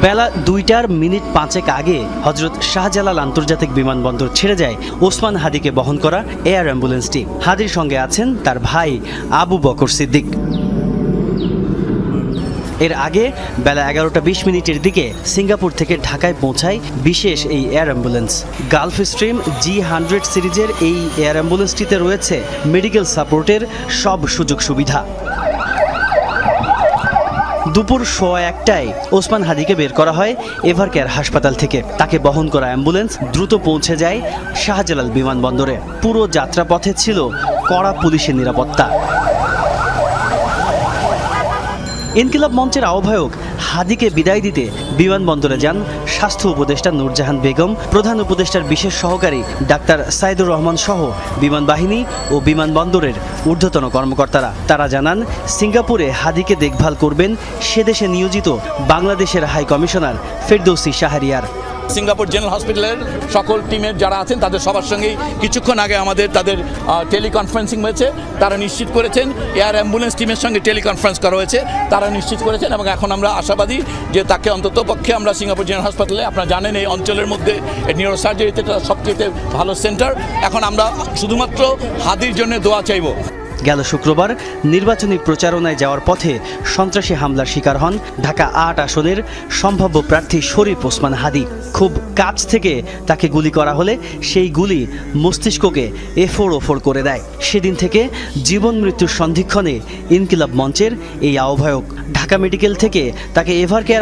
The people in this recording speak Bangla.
বেলা 2:05 আগে হযরত শাহজালাল আন্তর্জাতিক বিমানবন্দর ছেড়ে যায় ওসমান হাদিকে বহন করা এয়ার অ্যাম্বুলেন্সটি। হাদির সঙ্গে আছেন তার ভাই আবু বকর সিদ্দিক। এর আগে বেলা 11:20 দিকে সিঙ্গাপুর থেকে ঢাকায় পৌঁছায় বিশেষ এই air ambulance. Gulf stream G100 সিরিজের এই এয়ার অ্যাম্বুলেন্সটিতে রয়েছে মেডিকেল সাপোর্টের সব সুযোগ সুবিধা। দুপুর 1:15টায় ওসমান হাদিকে বের করা হয় এভারকেয়ার হাসপাতাল থেকে। তাকে বহন করা অ্যাম্বুলেন্স দ্রুত পৌঁছে যায় শাহজালাল বিমানবন্দরে। পুরো যাত্রাপথে ছিল কড়া পুলিশের নিরাপত্তা। ইনকিলাব মঞ্চের আহ্বায়ক হাদিকে বিদায় দিতে বিমানবন্দরে যান স্বাস্থ্য উপদেষ্টা নূরজাহান বেগম, প্রধান উপদেষ্টার বিশেষ সহকারী ডাক্তার সাইদুর রহমান সহ বিমান বাহিনী ও বিমানবন্দরের ঊর্ধ্বতন কর্মকর্তারা। তারা জানান, সিঙ্গাপুরে হাদিকে দেখভাল করবেন সেদেশে নিয়োজিত বাংলাদেশের high commissioner Ferdousi Shahriar. Singapore general হসপিটালের সকল টিমের যারা আছেন তাদের সবার সঙ্গেই কিছুক্ষণ আগে তাদের টেলিকনফারেন্সিং হয়েছে। তারা নিশ্চিত করেছেন, এয়ার অ্যাম্বুলেন্স টিমের সঙ্গে টেলিকনফারেন্স করা হয়েছে, তারা নিশ্চিত করেছেন এবং এখন আমরা আশাবাদী যে তাকে অন্তত পক্ষে আমরা সিঙ্গাপুর জেনারেল হাসপাতালে, আপনারা জানেন এই অঞ্চলের মধ্যে নিউরোসার্জারিতে সবচেয়ে ভালো সেন্টার, এখন আমরা শুধুমাত্র হাদির জন্য দোয়া চাইব। গেল শুক্রবার নির্বাচনী প্রচারণায় যাওয়ার পথে সন্ত্রাসী হামলার শিকার হন ঢাকা ৮ আসনের সম্ভাব্য প্রার্থী শরীফ ওসমান হাদি। খুব কাছ থেকে তাকে গুলি করা হলে সেই গুলি মস্তিষ্ককে এফোড় করে দেয়। সেদিন থেকে জীবন মৃত্যুর সন্ধিক্ষণে ইনকিলাব মঞ্চের এই আহ্বায়ক। ঢাকা মেডিকেল থেকে তাকে এভারকেয়ার